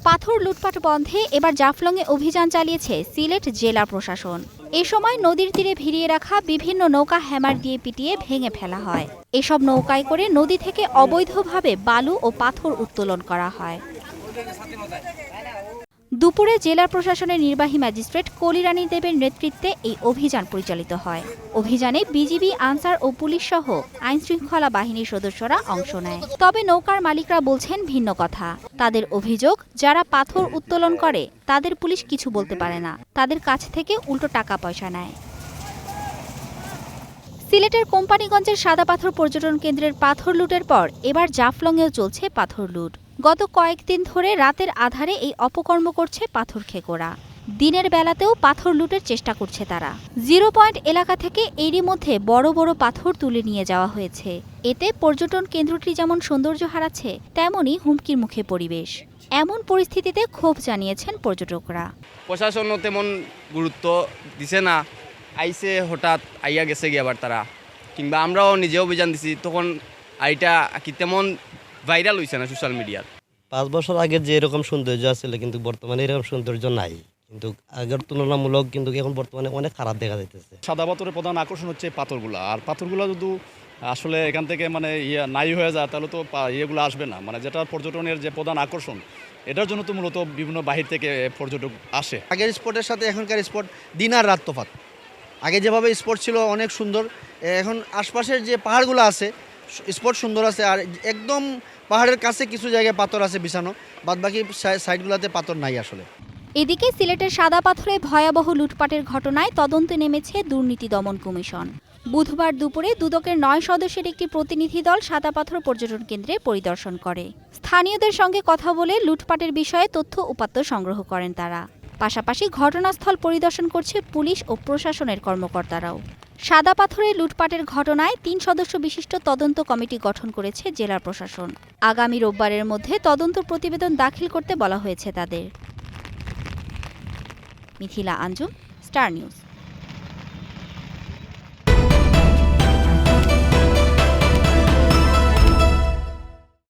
পাথর লুটপাট বন্ধে এবার জাফলংয়ে অভিযান চালিয়েছে সিলেট জেলা প্রশাসন। এ সময় নদীর তীরে ভিড়িয়ে রাখা বিভিন্ন নৌকা হ্যামার দিয়ে পিটিয়ে ভেঙে ফেলা হয়। এসব নৌকায় করে নদী থেকে অবৈধভাবে বালু ও পাথর উত্তোলন করা হয়। দুপুরে জেলা প্রশাসনের নির্বাহী ম্যাজিস্ট্রেট কলিরানী দেবের নেতৃত্বে এই অভিযান পরিচালিত হয়। অভিযানে বিজিবি, আনসার ও পুলিশ সহ আইনশৃঙ্খলা বাহিনীর সদস্যরা অংশ নেয়। তবে নৌকার মালিকরা বলছেন ভিন্ন কথা। তাদের অভিযোগ, যারা পাথর উত্তোলন করে তাদের পুলিশ কিছু বলতে পারে না, তাদের কাছ থেকে উল্টো টাকা পয়সা নেয়। সিলেটের কোম্পানিগঞ্জের সাদা পাথর পর্যটন কেন্দ্রের পাথর লুটের পর এবার জাফলংয়েও চলছে পাথর লুট। গত কয়েকদিন ধরে রাতের আধারে এই অপকর্ম করছে পাথর খেকোরা। দিনের বেলাতেও পাথর লুটের চেষ্টা করছে তারা। 0 পয়েন্ট এলাকা থেকে এরই মধ্যে বড় বড় পাথর তুলে নিয়ে যাওয়া হয়েছে। এতে পর্যটন কেন্দ্রটি যেমন সৌন্দর্য হারাচ্ছে, তেমনই হুমকির মুখে পরিবেশ। এমন পরিস্থিতিতে ক্ষোভ জানিয়েছেন পর্যটকরা। প্রশাসনও তেমন গুরুত্ব দিছে না, আইসে হঠাৎ আইয়া গেছে গিয়ে আবার তারা, কিংবা আমরাও নিজে অভিযান দিছি, তখন আইটা কি তেমন ভাইরাল হইছে না সোশ্যাল মিডিয়ার। 5 বছর আগের যে এরকম সৌন্দর্য আছিল, কিন্তু বর্তমানে এরকম সৌন্দর্য নাই। কিন্তু আগের তুলনামূলক কিন্তু এখন বর্তমানে অনেক খারাপ দেখা যাইতেছে। সাদা পাথরের প্রধান আকর্ষণ হচ্ছে পাথরগুলা, আর পাথরগুলো যদি আসলে এখান থেকে মানে নাই হয়ে যায়, তাহলে তো ইয়েগুলো আসবে না। মানে যেটা পর্যটনের যে প্রধান আকর্ষণ, এটার জন্য তো মূলত বিভিন্ন বাহির থেকে পর্যটক আসে। আগের স্পটের সাথে এখনকার স্পট দিন আর রাত তফাৎ। আগে যেভাবে স্পট ছিল অনেক সুন্দর, এখন আশপাশের যে পাহাড়গুলো আছে স্পট সুন্দর আছে, আর একদম পাহাড়ের কাছে কিছু জায়গায় পাথর আছে বিছানো, বাদবাকি সাইডগুলোতে পাথর নাই আসলে। এদিকে সিলেটের সাদা পাথরে ভয়াবহ লুটপাটের ঘটনায় তদন্তে নেমেছে দুর্নীতি দমন কমিশন। বুধবার দুপুরে দুদকের 9 সদস্যের একটি প্রতিনিধি দল সাদা পাথর পর্যটন কেন্দ্রে পরিদর্শন করে। স্থানীয়দের সঙ্গে কথা বলে লুটপাটের বিষয়ে তথ্য উপাত্ত সংগ্রহ করেন তারা। পাশাপাশি ঘটনাস্থল পরিদর্শন করছে পুলিশ ও প্রশাসনের কর্মকর্তারাও। সাদা পাথরে লুটপাটের ঘটনায় 3 সদস্য বিশিষ্ট তদন্ত কমিটি গঠন করেছে জেলা প্রশাসন। আগামী রোববারের মধ্যে তদন্ত প্রতিবেদন দাখিল করতে বলা হয়েছে তাদের। Mithila Anjum, star news.